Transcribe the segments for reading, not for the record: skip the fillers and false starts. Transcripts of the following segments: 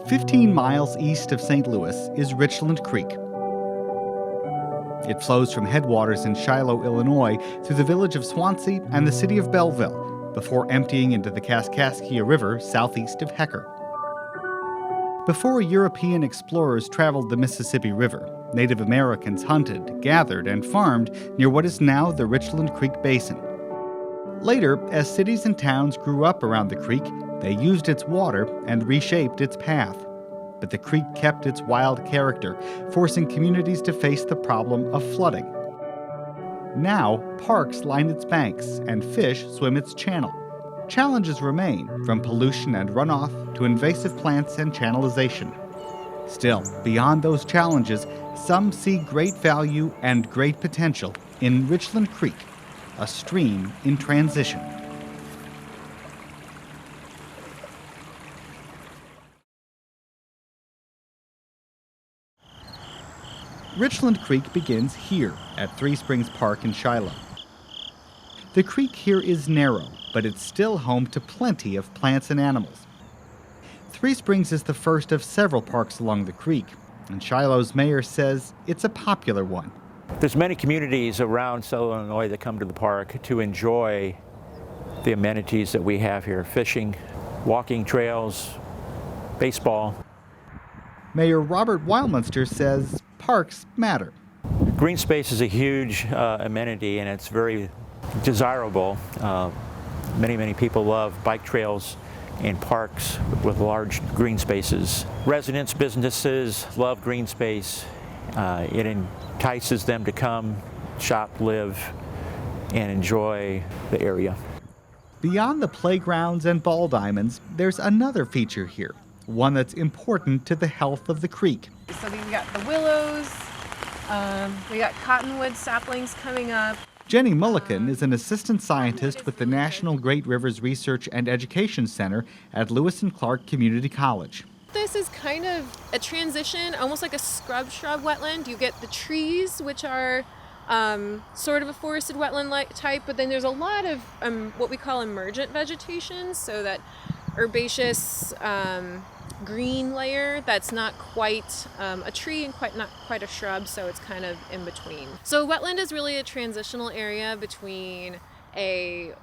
15 miles east of St. Louis is Richland Creek. It flows from headwaters in Shiloh, Illinois, through the village of Swansea and the city of Belleville, before emptying into the Kaskaskia River southeast of Hecker. Before European explorers traveled the Mississippi River, Native Americans hunted, gathered, and farmed near what is now the Richland Creek Basin. Later, as cities and towns grew up around the creek, they used its water and reshaped its path. But the creek kept its wild character, forcing communities to face the problem of flooding. Now, parks line its banks and fish swim its channel. Challenges remain, from pollution and runoff to invasive plants and channelization. Still, beyond those challenges, some see great value and great potential in Richland Creek, a stream in transition. Richland Creek begins here at Three Springs Park in Shiloh. The creek here is narrow, but it's still home to plenty of plants and animals. Three Springs is the first of several parks along the creek, and Shiloh's mayor says it's a popular one. There's many communities around Southern Illinois that come to the park to enjoy the amenities that we have here: fishing, walking trails, baseball. Mayor Robert Weilminster says parks matter. Green space is a huge amenity, and it's very desirable. Many people love bike trails and parks with large green spaces. Residents, businesses love green space. It entices them to come, shop, live, and enjoy the area. Beyond the playgrounds and ball diamonds, there's another feature here, one that's important to the health of the creek. So we got the willows, we got cottonwood saplings coming up. Jenny Mulliken is an assistant scientist with the National Great Rivers Research and Education Center at Lewis and Clark Community College. This is kind of a transition, almost like a shrub wetland. You get the trees, which are sort of a forested wetland type, but then there's a lot of what we call emergent vegetation, so that herbaceous green layer that's not quite a tree and not quite a shrub, so it's kind of in between. So wetland is really a transitional area between a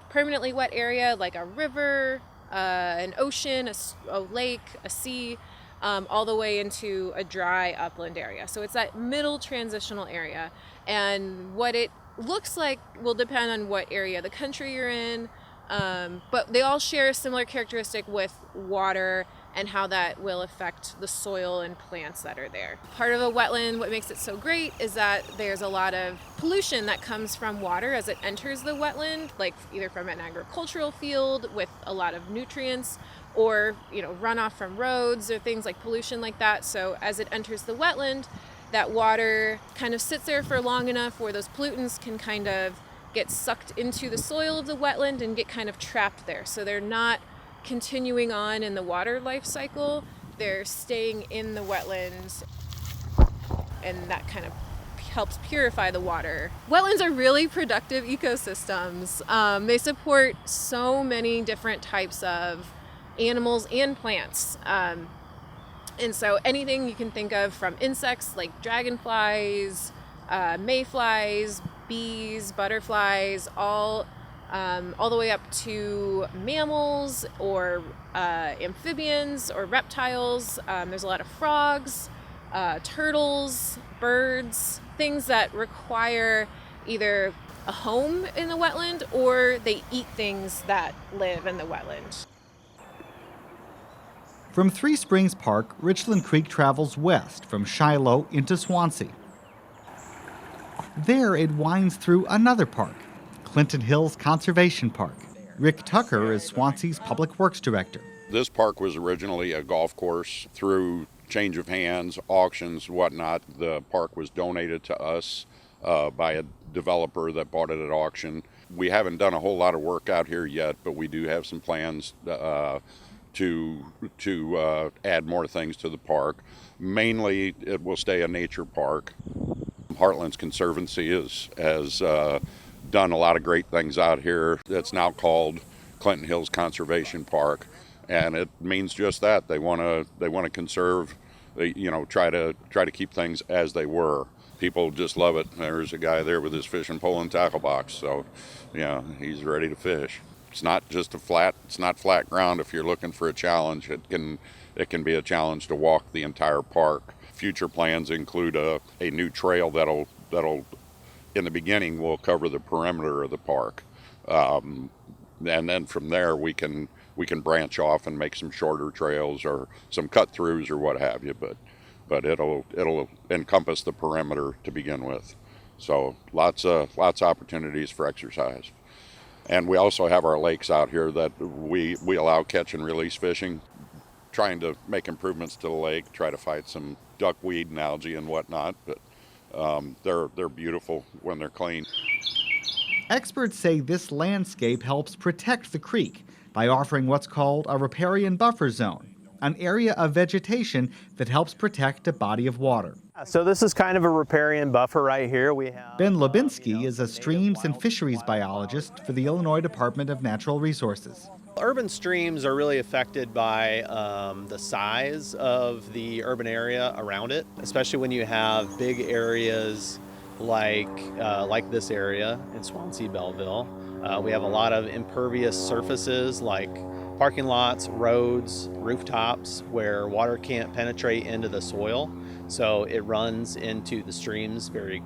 permanently wet area like a river, an ocean, a lake, a sea, all the way into a dry upland area. So it's that middle transitional area, and what it looks like will depend on what area of the country you're in, but they all share a similar characteristic with water and how that will affect the soil and plants that are there. Part of a wetland, what makes it so great is that there's a lot of pollution that comes from water as it enters the wetland, like either from an agricultural field with a lot of nutrients, or runoff from roads or things like pollution like that. So as it enters the wetland, that water kind of sits there for long enough where those pollutants can kind of get sucked into the soil of the wetland and get kind of trapped there. So they're not continuing on in the water life cycle, they're staying in the wetlands, and that kind of helps purify the water. Wetlands are really productive ecosystems. They support so many different types of animals and plants. And so anything you can think of, from insects like dragonflies, mayflies, bees, butterflies, all the way up to mammals or amphibians or reptiles. There's a lot of frogs, turtles, birds, things that require either a home in the wetland or they eat things that live in the wetland. From Three Springs Park, Richland Creek travels west from Shiloh into Swansea. There it winds through another park, Clinton Hills Conservation Park. Rick Tucker is Swansea's Public Works Director. This park was originally a golf course. Through change of hands, auctions, whatnot, the park was donated to us by a developer that bought it at auction. We haven't done a whole lot of work out here yet, but we do have some plans to add more things to the park. Mainly, it will stay a nature park. Heartlands Conservancy has done a lot of great things out here. It's now called Clinton Hills Conservation Park, and it means just that. They want to conserve, try to keep things as they were. People just love it. There's a guy there with his fishing pole and tackle box, so he's ready to fish. It's not flat ground. If you're looking for a challenge, it can be a challenge to walk the entire park. Future plans include a new trail that'll in the beginning will cover the perimeter of the park, and then from there we can branch off and make some shorter trails or some cut throughs or what have you. But it'll encompass the perimeter to begin with. So lots of opportunities for exercise. And we also have our lakes out here that we allow catch and release fishing, trying to make improvements to the lake, try to fight some duckweed and algae and whatnot, but they're beautiful when they're clean. Experts say this landscape helps protect the creek by offering what's called a riparian buffer zone, an area of vegetation that helps protect a body of water. So this is kind of a riparian buffer right here. We have Ben Lubinsky is a streams and fisheries biologist for the Illinois Department of Natural Resources. Urban streams are really affected by the size of the urban area around it, especially when you have big areas like this area in Swansea, Belleville. We have a lot of impervious surfaces like parking lots, roads, rooftops, where water can't penetrate into the soil. So it runs into the streams very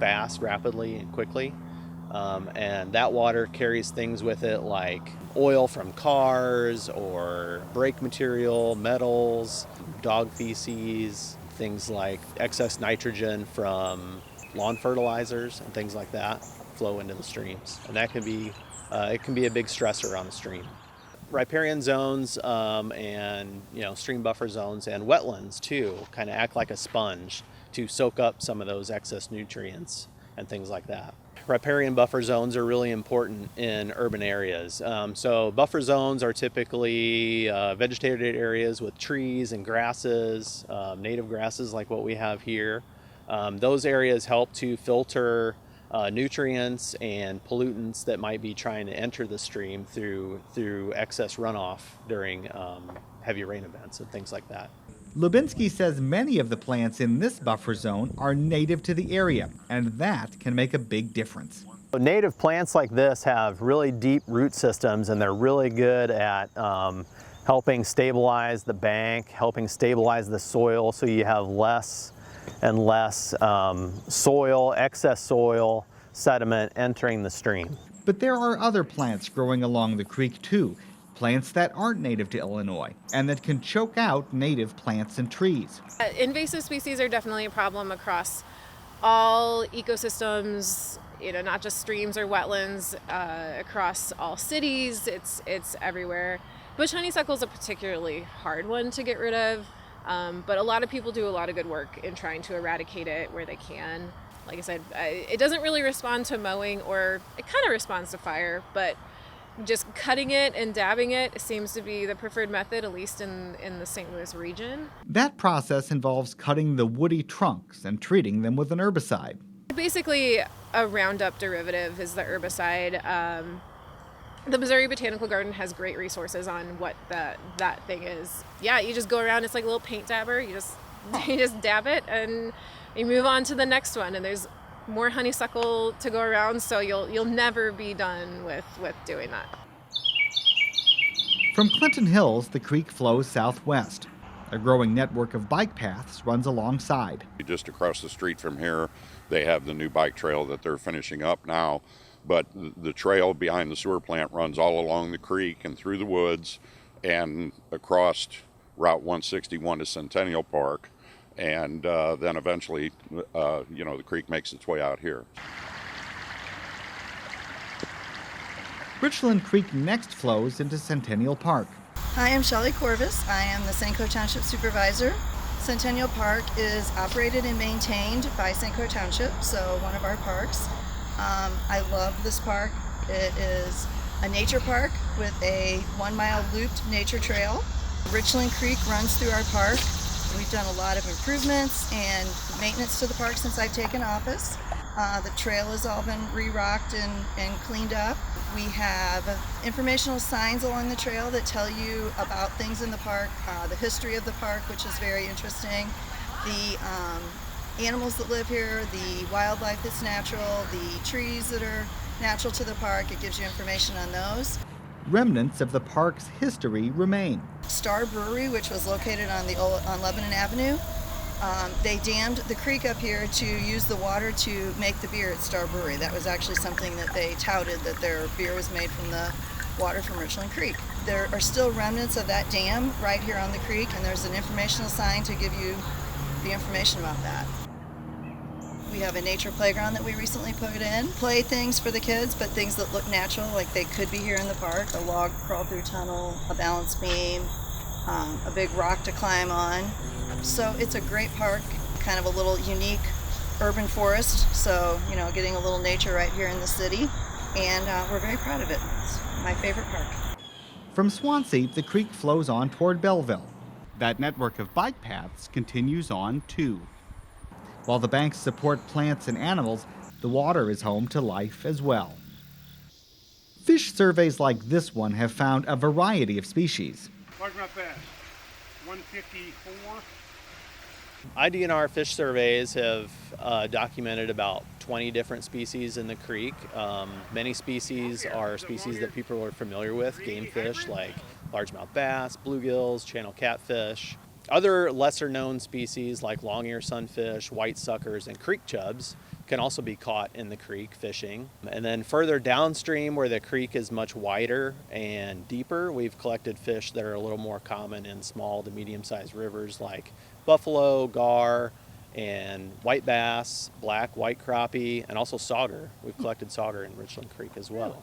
fast, rapidly, and quickly. And that water carries things with it like oil from cars or brake material, metals, dog feces, things like excess nitrogen from lawn fertilizers and things like that flow into the streams. And that can be, it can be a big stressor on a stream. Riparian zones and stream buffer zones and wetlands too kind of act like a sponge to soak up some of those excess nutrients and things like that. Riparian buffer zones are really important in urban areas. So buffer zones are typically vegetated areas with trees and grasses, native grasses like what we have here. Those areas help to filter nutrients and pollutants that might be trying to enter the stream through excess runoff during heavy rain events and things like that. Lubinsky says many of the plants in this buffer zone are native to the area, and that can make a big difference. Native plants like this have really deep root systems, and they're really good at helping stabilize the bank, helping stabilize the soil, so you have less and less excess soil sediment entering the stream. But there are other plants growing along the creek too, plants that aren't native to Illinois and that can choke out native plants and trees. Invasive species are definitely a problem across all ecosystems, not just streams or wetlands, across all cities. It's everywhere. Bush honeysuckle is a particularly hard one to get rid of. But a lot of people do a lot of good work in trying to eradicate it where they can. Like I said, it doesn't really respond to mowing, or it kind of responds to fire, but just cutting it and dabbing it seems to be the preferred method, at least in the St. Louis region. That process involves cutting the woody trunks and treating them with an herbicide. Basically, a Roundup derivative is the herbicide. The Missouri Botanical Garden has great resources on what that thing is. Yeah, you just go around, it's like a little paint dabber. You just dab it and you move on to the next one, and there's more honeysuckle to go around, so you'll never be done with doing that. From Clinton Hills, the creek flows southwest. A growing network of bike paths runs alongside. Just across the street from here, they have the new bike trail that they're finishing up now. But the trail behind the sewer plant runs all along the creek and through the woods and across Route 161 to Centennial Park. And then eventually, the creek makes its way out here. Richland Creek next flows into Centennial Park. Hi, I'm Shelley Corvus. I am the St. Clair Township Supervisor. Centennial Park is operated and maintained by St. Clair Township, so one of our parks. I love this park. It is a nature park with a 1-mile looped nature trail. Richland Creek runs through our park. We've done a lot of improvements and maintenance to the park since I've taken office. The trail has all been re-rocked and cleaned up. We have informational signs along the trail that tell you about things in the park, the history of the park, which is very interesting, the animals that live here, the wildlife that's natural, the trees that are natural to the park. It gives you information on those. Remnants of the park's history remain. Star Brewery, which was located on Lebanon Avenue, they dammed the creek up here to use the water to make the beer at Star Brewery. That was actually something that they touted, that their beer was made from the water from Richland Creek. There are still remnants of that dam right here on the creek, and there's an informational sign to give you the information about that. We have a nature playground that we recently put in. Play things for the kids, but things that look natural, like they could be here in the park. A log crawl through tunnel, a balance beam, a big rock to climb on. So it's a great park, kind of a little unique urban forest. So, you know, getting a little nature right here in the city. And we're very proud of it. It's my favorite park. From Swansea, the creek flows on toward Belleville. That network of bike paths continues on too. While the banks support plants and animals, the water is home to life as well. Fish surveys like this one have found a variety of species. Largemouth bass, 154. IDNR fish surveys have documented about 20 different species in the creek. Many species are species that people are familiar with, game fish like largemouth bass, bluegills, channel catfish. Other lesser known species like long-ear sunfish, white suckers, and creek chubs can also be caught in the creek fishing. And then further downstream where the creek is much wider and deeper, we've collected fish that are a little more common in small to medium-sized rivers like buffalo, gar, and white bass, black, white crappie, and also sauger. We've collected sauger in Richland Creek as well.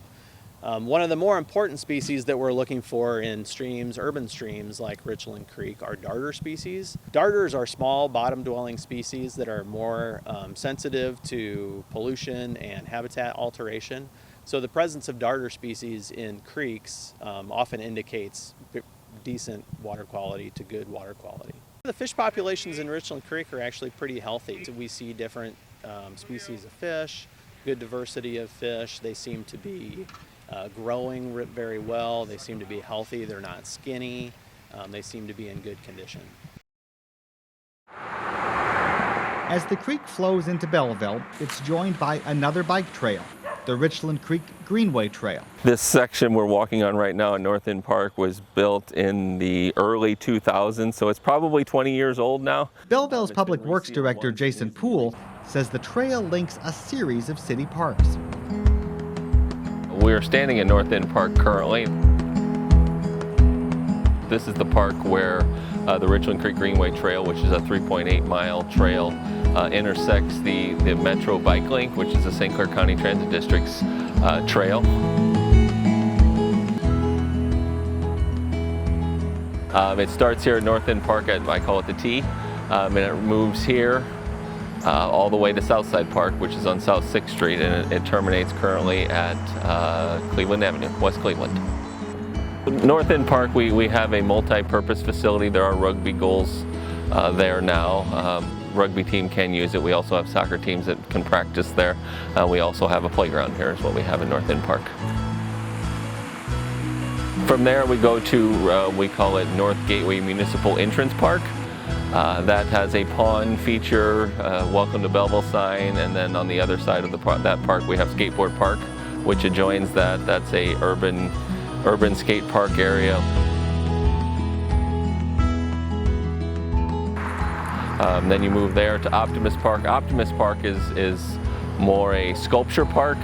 One of the more important species that we're looking for in streams, urban streams like Richland Creek, are darter species. Darters are small bottom-dwelling species that are more sensitive to pollution and habitat alteration. So the presence of darter species in creeks often indicates decent water quality to good water quality. The fish populations in Richland Creek are actually pretty healthy. So we see different species of fish, good diversity of fish. They seem to be growing very well. They seem to be healthy. They're not skinny. They seem to be in good condition. As the creek flows into Belleville, it's joined by another bike trail, the Richland Creek Greenway Trail. This section we're walking on right now in North End Park was built in the early 2000s, so it's probably 20 years old now. Belleville's Public Works Director Jason Poole says the trail links a series of city parks. We're standing in North End Park currently. This is the park where the Richland Creek Greenway Trail, which is a 3.8-mile trail, intersects the Metro Bike Link, which is the St. Clair County Transit District's trail. It starts here at North End Park at, I call it the T, and it moves here all the way to Southside Park, which is on South 6th Street, and it terminates currently at Cleveland Avenue, West Cleveland. North End Park, we have a multi-purpose facility. There are rugby goals there now. Rugby team can use it. We also have soccer teams that can practice there. We also have a playground here is what we have in North End Park. From there we go to, we call it North Gateway Municipal Entrance Park. That has a pond feature, welcome to Belleville sign, and then on the other side of that park we have Skateboard Park, which adjoins that. That's a urban skate park area. Then you move there to Optimist Park. Optimist Park is more a sculpture park.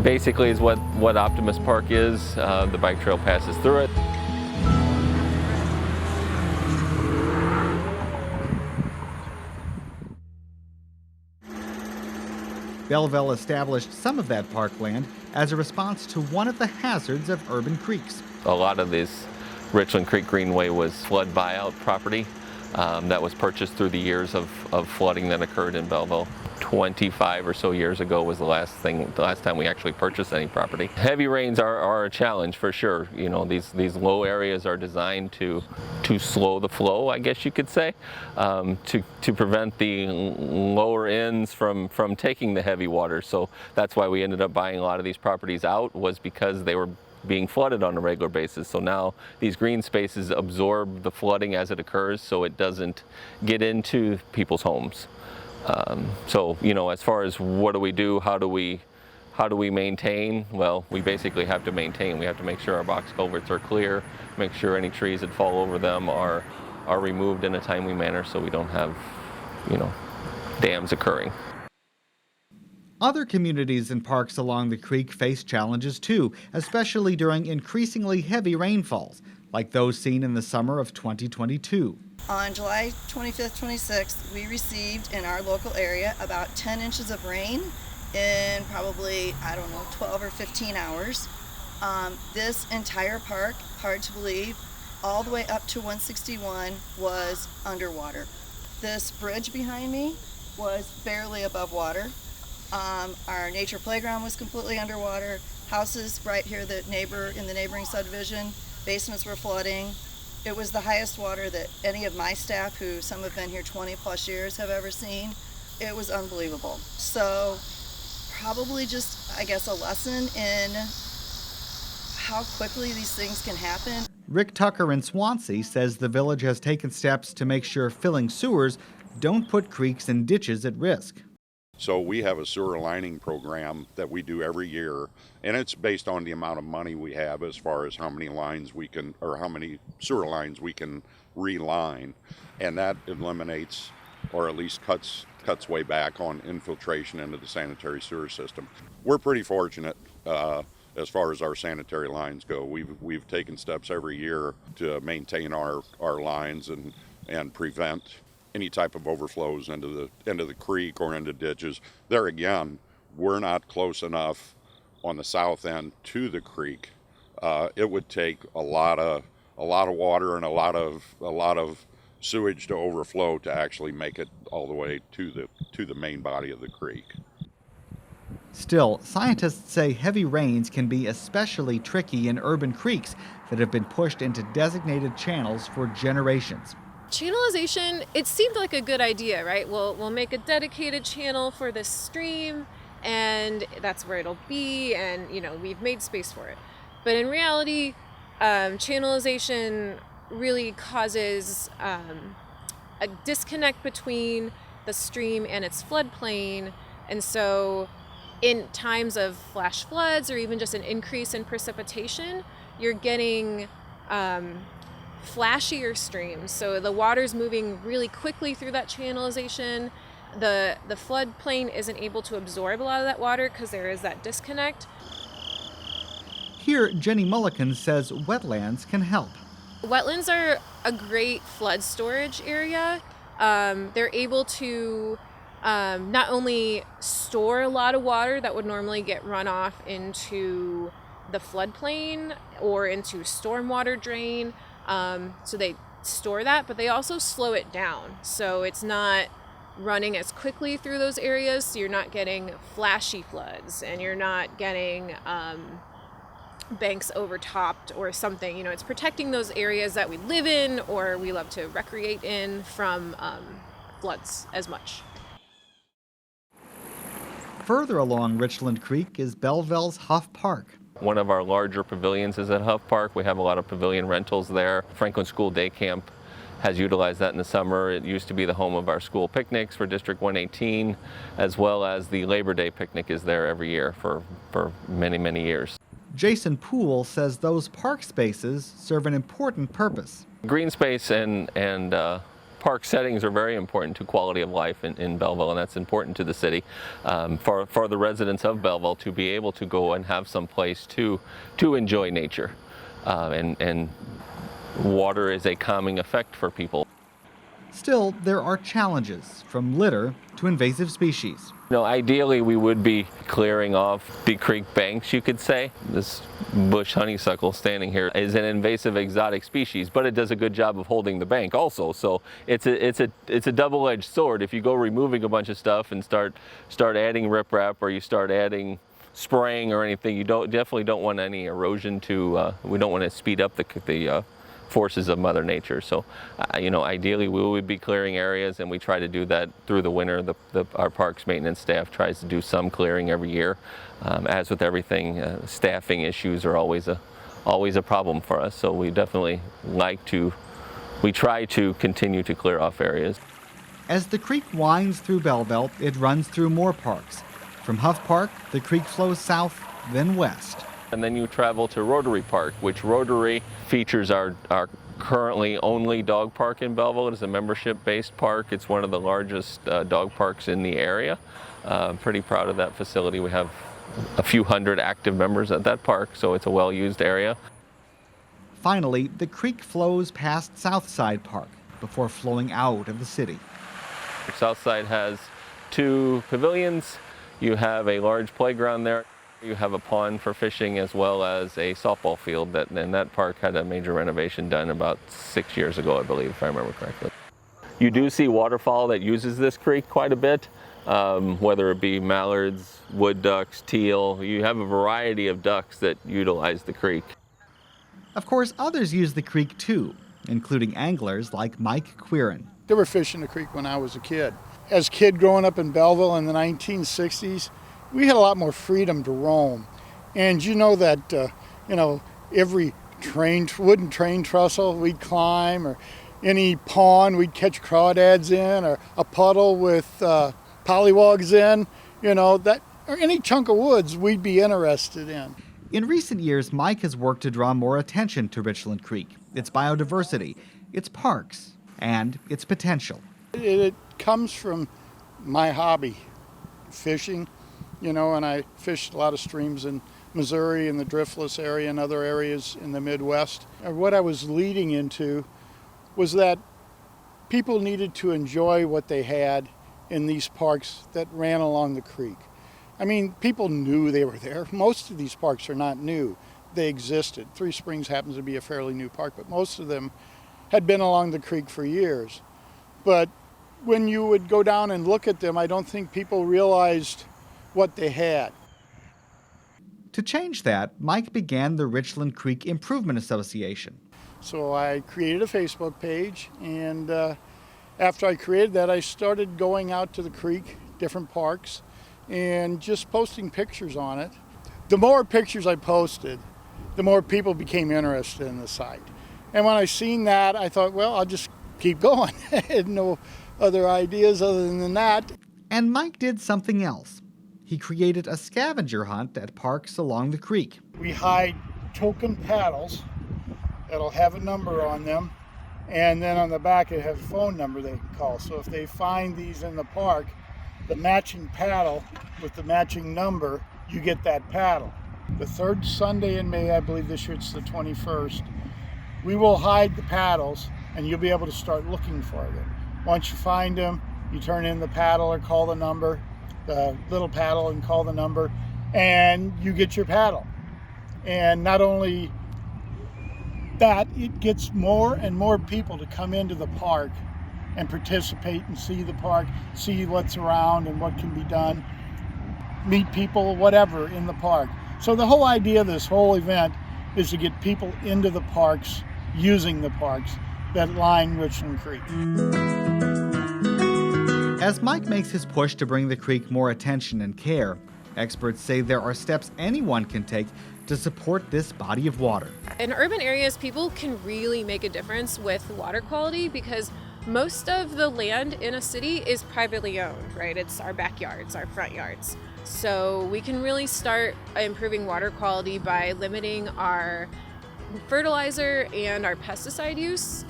Basically is what Optimist Park is. The bike trail passes through it. Belleville established some of that parkland as a response to one of the hazards of urban creeks. A lot of this Richland Creek Greenway was flood buyout property. that was purchased through the years of flooding that occurred in Belleville. 25 or so years ago was the last time we actually purchased any property. Heavy rains are a challenge for sure. You know, these low areas are designed to slow the flow, I guess you could say, to prevent the lower ends from taking the heavy water. So that's why we ended up buying a lot of these properties out, was because they were being flooded on a regular basis. So now these green spaces absorb the flooding as it occurs, so it doesn't get into people's homes. So, you know, as far as what do we do, how do we maintain? Well, we basically have to maintain. We have to make sure our box culverts are clear, make sure any trees that fall over them are removed in a timely manner, so we don't have, you know, dams occurring. Other communities and parks along the creek face challenges too, especially during increasingly heavy rainfalls, like those seen in the summer of 2022. On July 25th, 26th, we received in our local area about 10 inches of rain in probably, 12 or 15 hours. This entire park, hard to believe, all the way up to 161 was underwater. This bridge behind me was barely above water. Our nature playground was completely underwater. Houses right here in the neighboring subdivision, basements were flooding. It was the highest water that any of my staff, who some have been here 20 plus years, have ever seen. It was unbelievable. So probably just, I guess, a lesson in how quickly these things can happen. Rick Tucker in Swansea says the village has taken steps to make sure filling sewers don't put creeks and ditches at risk. So we have a sewer lining program that we do every year, and it's based on the amount of money we have as far as how many lines we can, or how many sewer lines we can reline, and that eliminates, or at least cuts way back on infiltration into the sanitary sewer system. We're pretty fortunate as far as our sanitary lines go. We've taken steps every year to maintain our lines and prevent any type of overflows into the creek or into ditches. There again, we're not close enough on the south end to the creek. It would take a lot of water and a lot of sewage to overflow to actually make it all the way to the main body of the creek. Still, scientists say heavy rains can be especially tricky in urban creeks that have been pushed into designated channels for generations. Channelization, it seemed like a good idea, right? We'll make a dedicated channel for this stream, and that's where it'll be, and we've made space for it. But in reality, channelization really causes a disconnect between the stream and its floodplain, and so in times of flash floods or even just an increase in precipitation, you're getting flashier streams. So the water's moving really quickly through that channelization. The floodplain isn't able to absorb a lot of that water because there is that disconnect. Here, Jenny Mulliken says wetlands can help. Wetlands are a great flood storage area. They're able to not only store a lot of water that would normally get run off into the floodplain or into stormwater drain, so they store that, but they also slow it down. So it's not running as quickly through those areas, so you're not getting flashy floods and you're not getting banks overtopped or something. It's protecting those areas that we live in or we love to recreate in from floods as much. Further along Richland Creek is Belleville's Huff Park. One of our larger pavilions is at Huff Park. We have a lot of pavilion rentals there. Franklin School Day Camp has utilized that in the summer. It used to be the home of our school picnics for District 118, as well as the Labor Day picnic is there every year for many, many years. Jason Poole says those park spaces serve an important purpose. Green space and park settings are very important to quality of life in Belleville, and that's important to the city. For the residents of Belleville to be able to go and have some place to enjoy nature. And water is a calming effect for people. Still, there are challenges, from litter to invasive species. Ideally we would be clearing off Big Creek banks, you could say. This bush honeysuckle standing here is an invasive exotic species, but it does a good job of holding the bank also. So it's a double-edged sword. If you go removing a bunch of stuff and start adding riprap, or you start adding spraying or anything, you definitely don't want any erosion to. We don't want to speed up the forces of Mother Nature. So, ideally we would be clearing areas, and we try to do that through the winter. Our parks maintenance staff tries to do some clearing every year. As with everything, staffing issues are always a problem for us. So we definitely we try to continue to clear off areas. As the creek winds through Belleville, it runs through more parks. From Huff Park, the creek flows south, then west. And then you travel to Rotary Park, which Rotary features our currently only dog park in Belleville. It is a membership-based park. It's one of the largest dog parks in the area. Pretty proud of that facility. We have a few hundred active members at that park, so it's a well-used area. Finally, the creek flows past Southside Park before flowing out of the city. Southside has 2 pavilions. You have a large playground there. You have a pond for fishing, as well as a softball field, and that park had a major renovation done about 6 years ago, I believe, if I remember correctly. You do see waterfowl that uses this creek quite a bit, whether it be mallards, wood ducks, teal. You have a variety of ducks that utilize the creek. Of course, others use the creek too, including anglers like Mike Quirin. They were fishing the creek when I was a kid. As a kid growing up in Belleville in the 1960s, we had a lot more freedom to roam. And you know that, every wooden train trestle we'd climb, or any pond we'd catch crawdads in, or a puddle with pollywogs in, or any chunk of woods we'd be interested in. In recent years, Mike has worked to draw more attention to Richland Creek, its biodiversity, its parks, and its potential. It comes from my hobby, fishing. And I fished a lot of streams in Missouri and the Driftless area and other areas in the Midwest. And what I was leading into was that people needed to enjoy what they had in these parks that ran along the creek. I mean, people knew they were there. Most of these parks are not new. They existed. Three Springs happens to be a fairly new park, but most of them had been along the creek for years. But when you would go down and look at them, I don't think people realized what they had. To change that, Mike began the Richland Creek Improvement Association. So I created a Facebook page, and after I created that, I started going out to the creek, different parks, and just posting pictures on it. The more pictures I posted, the more people became interested in the site. And when I seen that, I thought, well, I'll just keep going. I had no other ideas other than that. And Mike did something else. He created a scavenger hunt at parks along the creek. We hide token paddles that'll have a number on them, and then on the back it has a phone number they can call. So if they find these in the park, the matching paddle with the matching number, you get that paddle. The third Sunday in May, I believe this year it's the 21st, we will hide the paddles and you'll be able to start looking for them. Once you find them, you turn in the paddle or call the number, the little paddle, and call the number, and you get your paddle. And not only that, it gets more and more people to come into the park and participate and see the park, see what's around and what can be done, meet people, whatever, in the park. So the whole idea of this whole event is to get people into the parks, using the parks that line Richland Creek. As Mike makes his push to bring the creek more attention and care, experts say there are steps anyone can take to support this body of water. In urban areas, people can really make a difference with water quality because most of the land in a city is privately owned, right? It's our backyards, our front yards. So we can really start improving water quality by limiting our fertilizer and our pesticide use.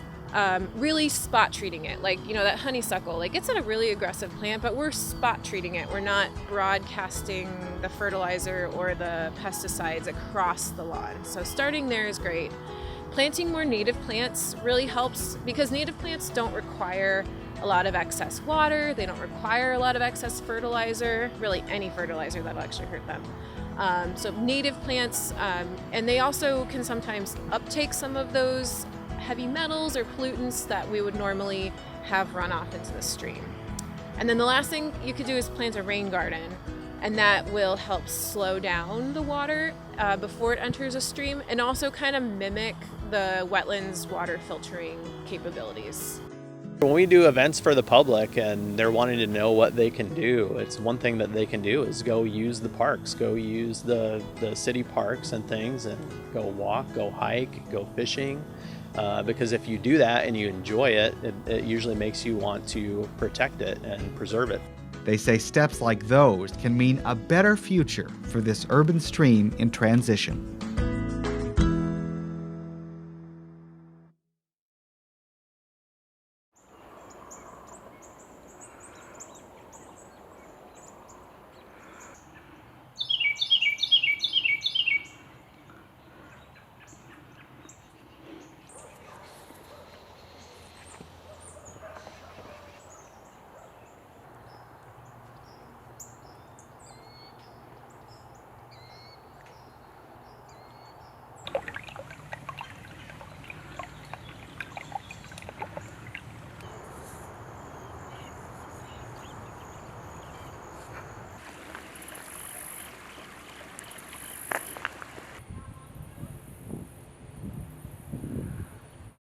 Really spot treating it, like that honeysuckle, it's a really aggressive plant, but we're spot treating it. We're not broadcasting the fertilizer or the pesticides across the lawn. So starting there is great. Planting more native plants really helps because native plants don't require a lot of excess water. They don't require a lot of excess fertilizer, really any fertilizer that'll actually hurt them. So native plants, and they also can sometimes uptake some of those heavy metals or pollutants that we would normally have run off into the stream. And then the last thing you could do is plant a rain garden, and that will help slow down the water before it enters a stream and also kind of mimic the wetlands water filtering capabilities. When we do events for the public and they're wanting to know what they can do, it's one thing that they can do is go use the parks, go use the city parks and things, and go walk, go hike, go fishing. Because if you do that and you enjoy it, it usually makes you want to protect it and preserve it. They say steps like those can mean a better future for this urban stream in transition.